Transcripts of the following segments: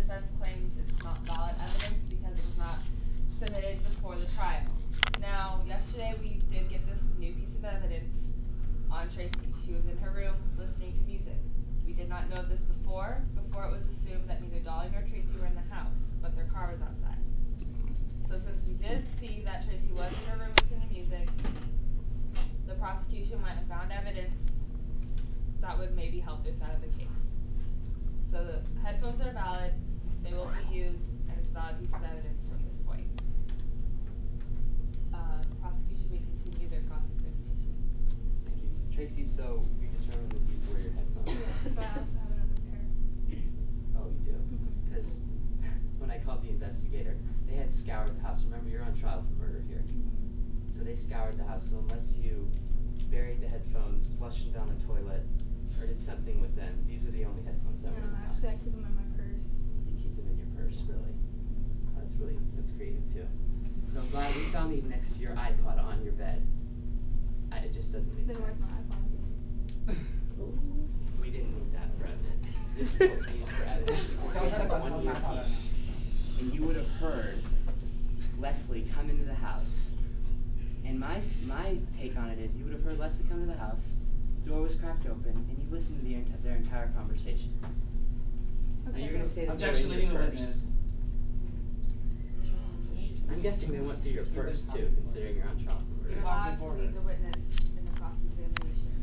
defense claims it's not valid evidence because it was not submitted before the trial. Now, yesterday we did get this new piece of evidence on Tracy. She was in her room listening to music. We did not know this before. Before it was assumed that neither Dolly nor Tracy were in the house, but their car was outside. So since we did see that Tracy was in her room listening to music, the prosecution went and found evidence that would maybe help their side of the case. So the headphones are valid, they will be used, and it's a valid piece of evidence from this point. Prosecution may continue their cross-examination. Thank you. Tracy, so we determined that these were your headphones. But I also have another pair. Oh, you do? Because when I called the investigator, they had scoured the house. Remember, you're on trial for murder here. So they scoured the house. So unless you buried the headphones, flushed them down the toilet, or did something with them, these were the only headphones that were in the house. Actually, I keep them in my purse. You keep them in your purse, really? Oh, that's creative too. So I'm glad we found these next to your iPod on your bed. It just doesn't make sense. Then where's my iPod? We didn't need that for evidence. This is what we need for evidence. We had a 1 year piece. And you would have heard Leslie come into the house. And my take on it is you would have heard Leslie come to the house, door was cracked open, and you listened to their entire conversation. Okay. Now you're going to say that they were in your purse. I'm guessing they went through your purse too, considering you're on trial for You're murder. allowed to leave the witness in the cross-examination.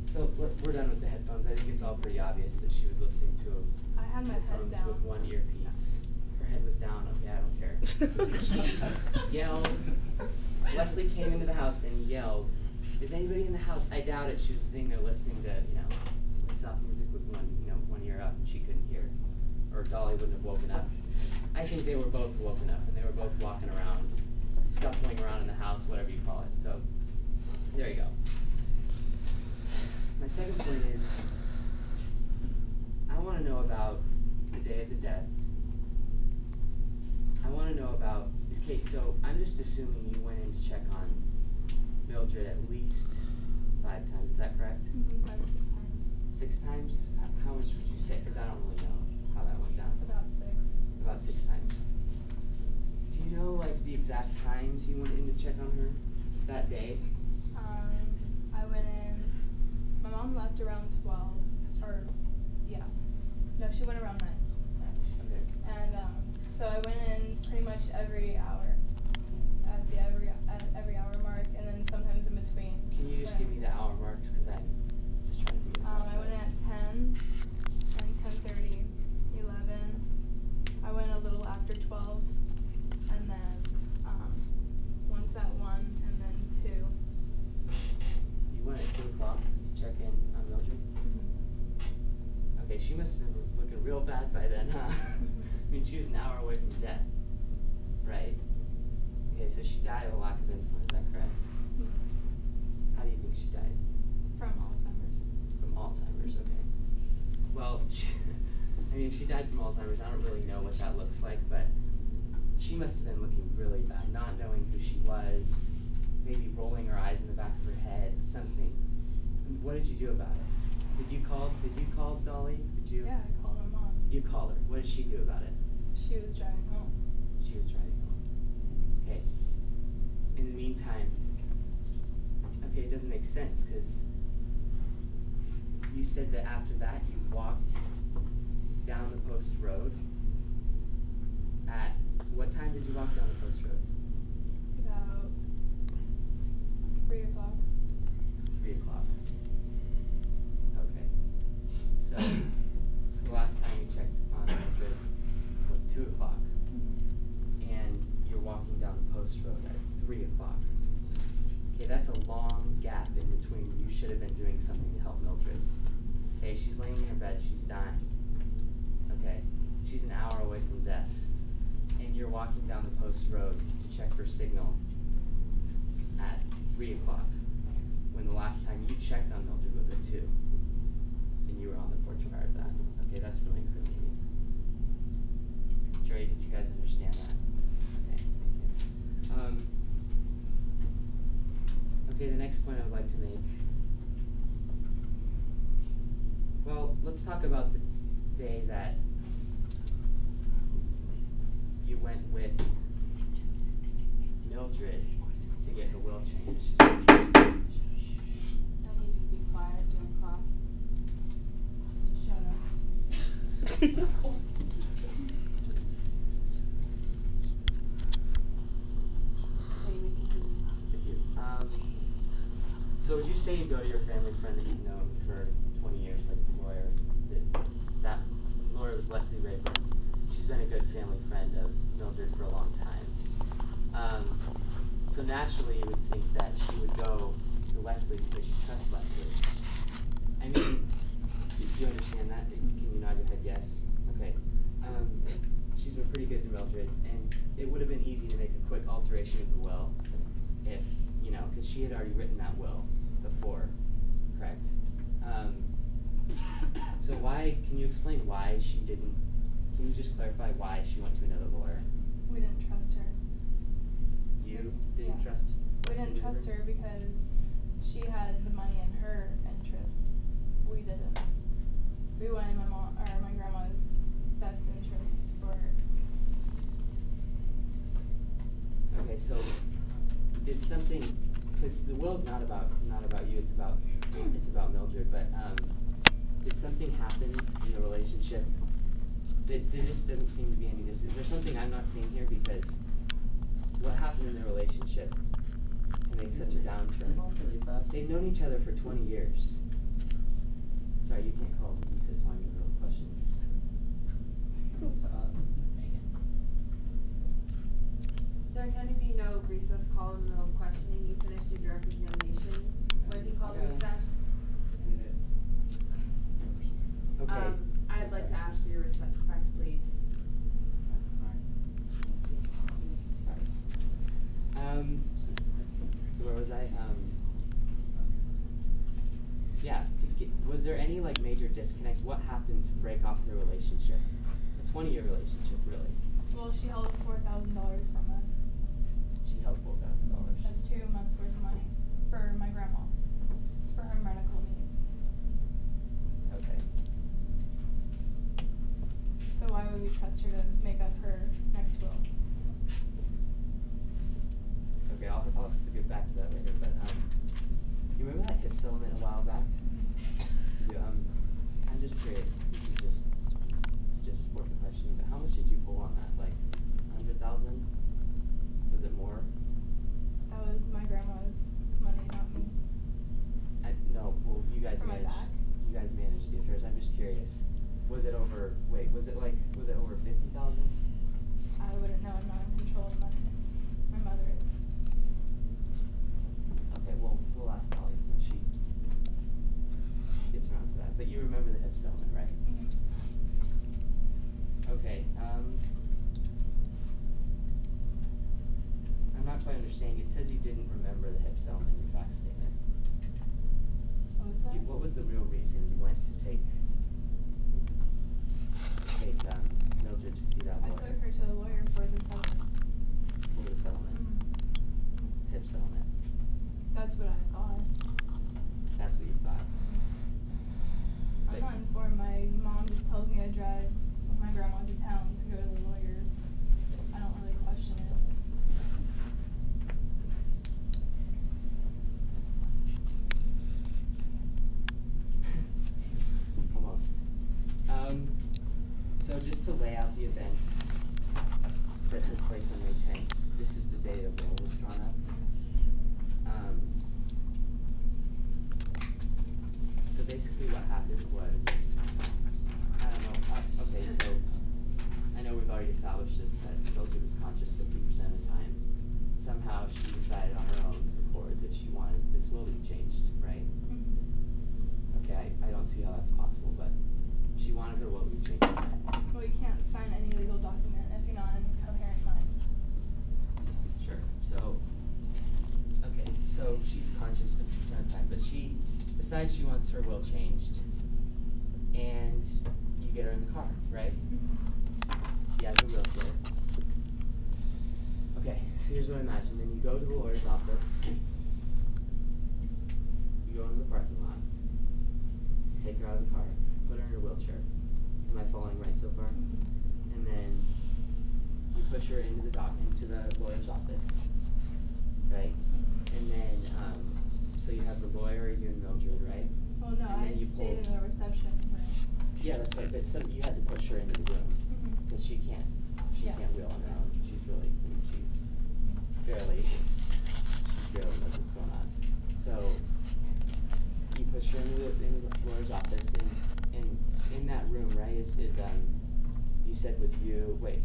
So we're done with the headphones. I think it's all pretty obvious that she was listening to I had my head headphones down. with one earpiece. Her head was down. Okay, I don't care. She yelled. Leslie came into the house and yelled, "Is anybody in the house?" I doubt it. She was sitting there listening to, soft music with one ear up, and she couldn't hear, or Dolly wouldn't have woken up. I think they were both woken up, and they were both walking around, scuffling around in the house, whatever you call it. So there you go. My second point is, I want to know about the day of the death. I want to know about, okay, so I'm just assuming you went in to check on Mildred at least 5 times, is that correct? 5 or 6 times. 6 times? How much would you say? Because I don't really know how that went down. About 6. About 6 times. Do you know, like, the exact times you went in to check on her that day? I went in, my mom left around 12, or, yeah. No, she went around 9. Okay. And, so I went in pretty much every hour, at the every hour mark, and then sometimes in between. Can you just give me the hour marks? Because I'm just trying to figure this out. I went in at 10, and 10:30, 11. I went a little after 12, and then once at 1, and then 2. You went at 2 o'clock to check in on Mildred? Mm-hmm. Okay, she must have been looking real bad by then, huh? I mean, she was an hour away from death, right? Okay, so she died of a lack of insulin, is that correct? Mm-hmm. How do you think she died? From Alzheimer's. From Alzheimer's, okay. Well, I mean, if she died from Alzheimer's, I don't really know what that looks like, but she must have been looking really bad, not knowing who she was, maybe rolling her eyes in the back of her head, something. And what did you do about it? Did you call Dolly? Did you? Yeah, I called my mom. You called her. What did she do about it? She was driving home. She was driving home. Okay. In the meantime, okay, it doesn't make sense because you said that after that you walked down the post road. At what time did you walk down the post road? About 3 o'clock. 3 o'clock. Okay. So the last time you checked on Mildred was 2 o'clock. Mm-hmm. And you're walking down the post road at 3 o'clock. Okay, that's a long gap in between. You should have been doing something to help Mildred. Okay, she's laying in her bed, she's dying. Okay, she's an hour away from death. And you're walking down the post road to check for signal at 3 o'clock, when the last time you checked on Mildred was at 2. And you were on the porch prior to that. Okay, that's really incriminating. Jerry, did you guys understand that? Okay, thank you. Okay, the next point I would like to make. Well, let's talk about the day that you went with Mildred to get her will changed. I need you to be quiet during class. Shut up. Thank you. So would you say you go to your family friend that you've known for 20 years, like the lawyer? That lawyer was Leslie Rayburn. She's been a good family friend of Mildred for a long time. So naturally you would think that she would go to Leslie because she trusts Leslie. I mean, do you understand that? Can you nod your head yes? Okay. She's been pretty good to Mildred, and it would have been easy to make a quick alteration of the will if, you know, because she had already written that will before, correct? So why, can you explain why she didn't, can you just clarify why she went to another lawyer? We didn't trust her. You didn't Yeah. trust We Leslie didn't trust Rayburn? her because she had the money in her interest. We didn't. We went in my grandma's best interest for her. Okay, so did something, because the will's not about you, it's about Mildred, but did something happen in the relationship that there just doesn't seem to be any is there something I'm not seeing here? Because what happened in the relationship to make such a downturn? They've known each other for 20 years. Sorry, you can't call me to swine the real question. There can be no recess call in the middle of questioning. You finished your direct examination. When he called recess. Okay. I'd like to ask for your respect, please. Sorry. So where was I? Yeah. Was there any like major disconnect? What happened to break off the relationship? A 20-year relationship, really. Well, she held $4,000 from us. She held $4,000. That's 2 months worth of money for my grandma, for her medical needs. Okay. So why would we trust her to make up her next will? Okay, I'll have to get back to that later. But you remember that HIP settlement a while back? Yeah, I'm just curious. This is just worth a question. But how much did you pull on that? Like 100,000? Was it more? That was my grandma's money, not me. No. Well, you guys For my managed. back? You guys managed the affairs. I'm just curious. Was it over? Wait, was it over 50,000? I wouldn't know. I'm not in control of money. My mother is. Okay. Well, we'll ask Holly when she gets around to that. But you remember the HIP settlement, right? Mm-hmm. Okay. I'm not quite understanding. It says you didn't remember the HIP settlement in your fact statement. What was that? What was the real reason you went to take Mildred to see that I lawyer? took her to a lawyer for the settlement. For the settlement? HIP settlement. That's what I thought. That's what you thought. I'm not informed. My mom just tells me I drive my grandma to town to go to the lawyer. I don't really question it. Almost. So just to lay out the events that took place on May 10th, this is the day the will was drawn up. So basically what happened was, I don't know, okay, so I know we've already established this, that Mildred was conscious 50% of the time. Somehow she decided on her own accord that she wanted this will to be changed, right? Okay, I don't see how that's possible, but she wanted her will to be changed. Well, you can't sign any legal document if you're not in a coherent mind. Sure. So, okay, so she's conscious 50% of the time, but she decides she wants her will changed, and you get her in the car, right? She has her wheelchair. Okay, so here's what I imagine. Then you go to the lawyer's office, you go into the parking lot, take her out of the car, put her in her wheelchair. Am I following right so far? And then you push her into the lawyer's office, right? And then, so you have the lawyer, you and Mildred, right? Well, no, And I then you stayed in pulled- the reception room. Yeah, that's right. But you had to push her into the room because she can't Yeah. wheel on her own. She's barely knows what's going on. So you push her into the lawyer's office, and in that room, right, you said was you. Wait,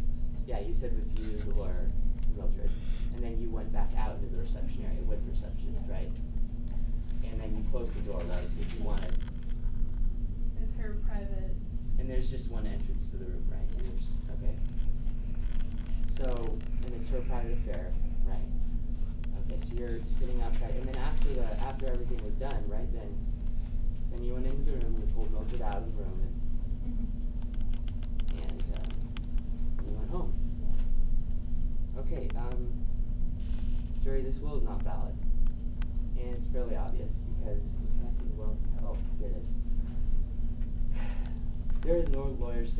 yeah, you said was you, the lawyer, and Mildred, and then you went back out into the reception area with the receptionist, Yes. right? And then you closed the door, right, because you wanted. It's her private. And there's just one entrance to the room, right? And there's, okay. So, and it's her private affair, right? Okay, so you're sitting outside, and then after everything was done, right? Then you went into the room, you pulled Mildred out of the room, and you went home. Okay, Jerry, this will is not valid, and it's fairly obvious because can I see the will? Oh, here it is. There is no lawyer's